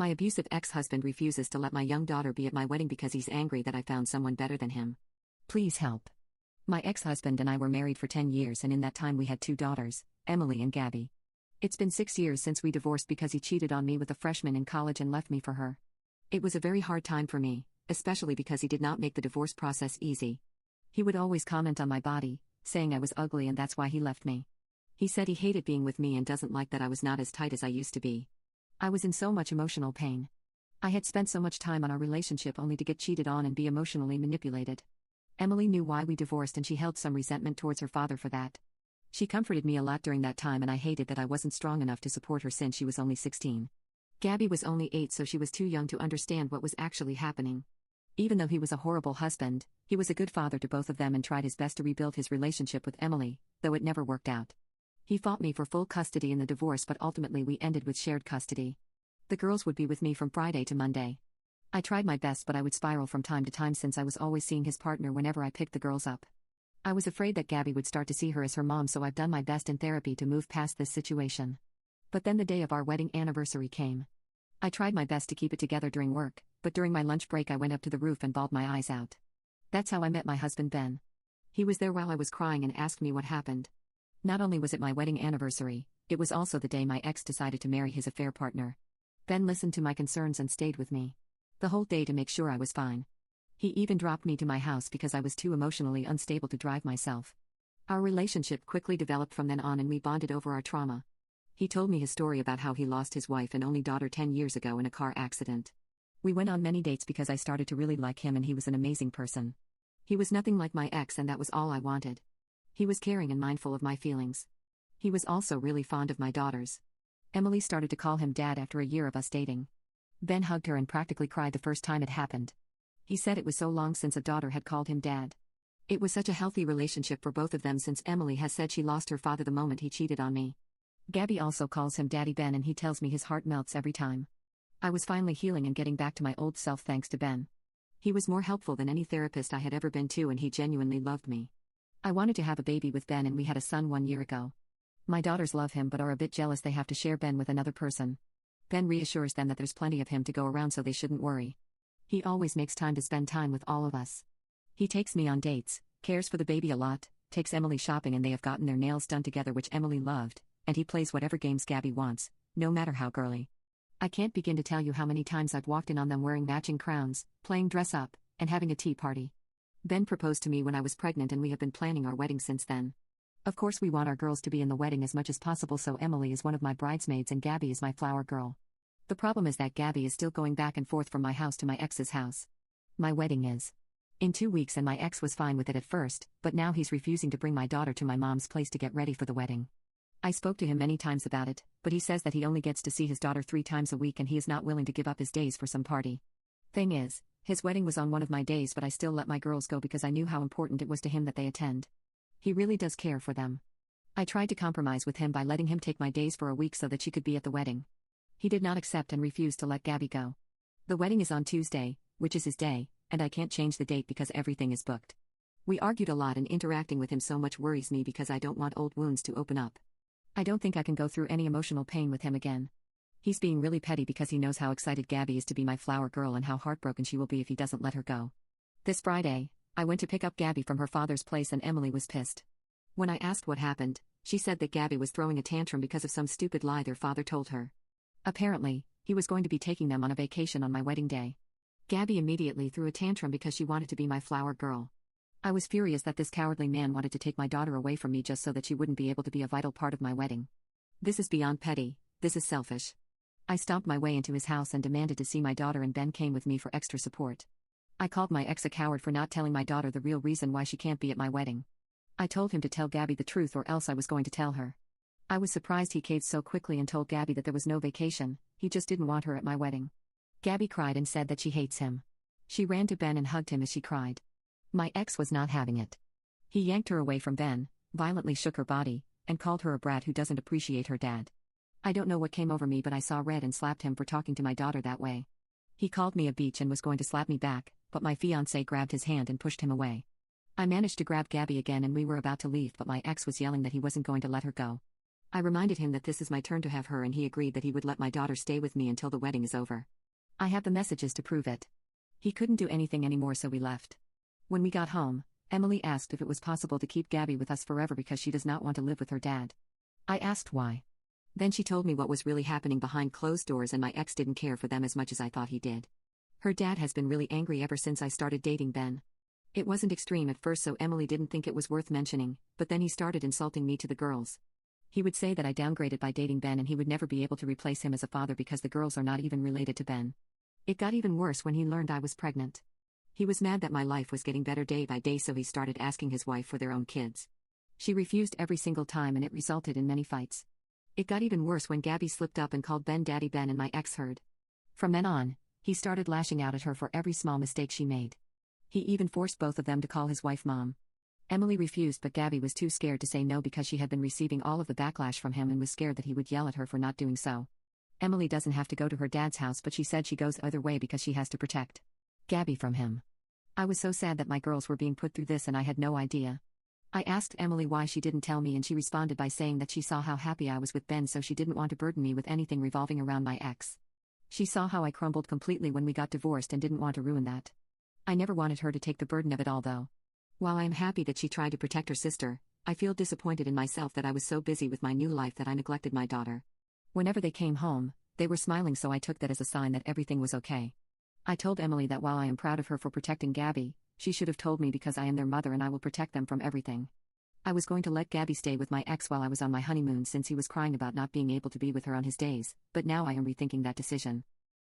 My abusive ex-husband refuses to let my young daughter be at my wedding because he's angry that I found someone better than him. Please help. My ex-husband and I were married for 10 years, and in that time we had 2 daughters, Emily and Gabby. It's been 6 years since we divorced because he cheated on me with a freshman in college and left me for her. It was a very hard time for me, especially because he did not make the divorce process easy. He would always comment on my body, saying I was ugly and that's why he left me. He said he hated being with me and doesn't like that I was not as tight as I used to be. I was in so much emotional pain. I had spent so much time on our relationship only to get cheated on and be emotionally manipulated. Emily knew why we divorced and she held some resentment towards her father for that. She comforted me a lot during that time, and I hated that I wasn't strong enough to support her since she was only 16. Gabby was only 8, so she was too young to understand what was actually happening. Even though he was a horrible husband, he was a good father to both of them and tried his best to rebuild his relationship with Emily, though it never worked out. He fought me for full custody in the divorce, but ultimately we ended with shared custody. The girls would be with me from Friday to Monday. I tried my best, but I would spiral from time to time since I was always seeing his partner whenever I picked the girls up. I was afraid that Gabby would start to see her as her mom, so I've done my best in therapy to move past this situation. But then the day of our wedding anniversary came. I tried my best to keep it together during work, but during my lunch break I went up to the roof and bawled my eyes out. That's how I met my husband Ben. He was there while I was crying and asked me what happened. Not only was it my wedding anniversary, it was also the day my ex decided to marry his affair partner. Ben listened to my concerns and stayed with me the whole day to make sure I was fine. He even dropped me to my house because I was too emotionally unstable to drive myself. Our relationship quickly developed from then on, and we bonded over our trauma. He told me his story about how he lost his wife and only daughter 10 years ago in a car accident. We went on many dates because I started to really like him, and he was an amazing person. He was nothing like my ex, and that was all I wanted. He was caring and mindful of my feelings. He was also really fond of my daughters. Emily started to call him Dad after a year of us dating. Ben hugged her and practically cried the first time it happened. He said it was so long since a daughter had called him Dad. It was such a healthy relationship for both of them, since Emily has said she lost her father the moment he cheated on me. Gabby also calls him Daddy Ben, and he tells me his heart melts every time. I was finally healing and getting back to my old self thanks to Ben. He was more helpful than any therapist I had ever been to, and he genuinely loved me. I wanted to have a baby with Ben, and we had a son 1 year ago. My daughters love him but are a bit jealous they have to share Ben with another person. Ben reassures them that there's plenty of him to go around, so they shouldn't worry. He always makes time to spend time with all of us. He takes me on dates, cares for the baby a lot, takes Emily shopping, and they have gotten their nails done together, which Emily loved, and he plays whatever games Gabby wants, no matter how girly. I can't begin to tell you how many times I've walked in on them wearing matching crowns, playing dress up, and having a tea party. Ben proposed to me when I was pregnant, and we have been planning our wedding since then. Of course we want our girls to be in the wedding as much as possible, so Emily is one of my bridesmaids and Gabby is my flower girl. The problem is that Gabby is still going back and forth from my house to my ex's house. My wedding is in 2 weeks, and my ex was fine with it at first, but now he's refusing to bring my daughter to my mom's place to get ready for the wedding. I spoke to him many times about it, but he says that he only gets to see his daughter 3 times a week and he is not willing to give up his days for some party. Thing is, his wedding was on one of my days, but I still let my girls go because I knew how important it was to him that they attend. He really does care for them. I tried to compromise with him by letting him take my days for a week so that she could be at the wedding. He did not accept and refused to let Gabby go. The wedding is on Tuesday, which is his day, and I can't change the date because everything is booked. We argued a lot, and interacting with him so much worries me because I don't want old wounds to open up. I don't think I can go through any emotional pain with him again. He's being really petty because he knows how excited Gabby is to be my flower girl and how heartbroken she will be if he doesn't let her go. This Friday, I went to pick up Gabby from her father's place, and Emily was pissed. When I asked what happened, she said that Gabby was throwing a tantrum because of some stupid lie their father told her. Apparently, he was going to be taking them on a vacation on my wedding day. Gabby immediately threw a tantrum because she wanted to be my flower girl. I was furious that this cowardly man wanted to take my daughter away from me just so that she wouldn't be able to be a vital part of my wedding. This is beyond petty, this is selfish. I stomped my way into his house and demanded to see my daughter, and Ben came with me for extra support. I called my ex a coward for not telling my daughter the real reason why she can't be at my wedding. I told him to tell Gabby the truth or else I was going to tell her. I was surprised he caved so quickly and told Gabby that there was no vacation, he just didn't want her at my wedding. Gabby cried and said that she hates him. She ran to Ben and hugged him as she cried. My ex was not having it. He yanked her away from Ben, violently shook her body, and called her a brat who doesn't appreciate her dad. I don't know what came over me, but I saw red and slapped him for talking to my daughter that way. He called me a bitch and was going to slap me back, but my fiancé grabbed his hand and pushed him away. I managed to grab Gabby again and we were about to leave, but my ex was yelling that he wasn't going to let her go. I reminded him that this is my turn to have her and he agreed that he would let my daughter stay with me until the wedding is over. I have the messages to prove it. He couldn't do anything anymore, so we left. When we got home, Emily asked if it was possible to keep Gabby with us forever because she does not want to live with her dad. I asked why. Then she told me what was really happening behind closed doors and my ex didn't care for them as much as I thought he did. Her dad has been really angry ever since I started dating Ben. It wasn't extreme at first, so Emily didn't think it was worth mentioning, but then he started insulting me to the girls. He would say that I downgraded by dating Ben and he would never be able to replace him as a father because the girls are not even related to Ben. It got even worse when he learned I was pregnant. He was mad that my life was getting better day by day, so he started asking his wife for their own kids. She refused every single time and it resulted in many fights. It got even worse when Gabby slipped up and called Ben Daddy Ben and my ex heard. From then on, he started lashing out at her for every small mistake she made. He even forced both of them to call his wife Mom. Emily refused, but Gabby was too scared to say no because she had been receiving all of the backlash from him and was scared that he would yell at her for not doing so. Emily doesn't have to go to her dad's house, but she said she goes either way because she has to protect Gabby from him. I was so sad that my girls were being put through this and I had no idea. I asked Emily why she didn't tell me and she responded by saying that she saw how happy I was with Ben, so she didn't want to burden me with anything revolving around my ex. She saw how I crumbled completely when we got divorced and didn't want to ruin that. I never wanted her to take the burden of it all though. While I am happy that she tried to protect her sister, I feel disappointed in myself that I was so busy with my new life that I neglected my daughter. Whenever they came home, they were smiling, so I took that as a sign that everything was okay. I told Emily that while I am proud of her for protecting Gabby, she should have told me because I am their mother and I will protect them from everything. I was going to let Gabby stay with my ex while I was on my honeymoon since he was crying about not being able to be with her on his days, but now I am rethinking that decision.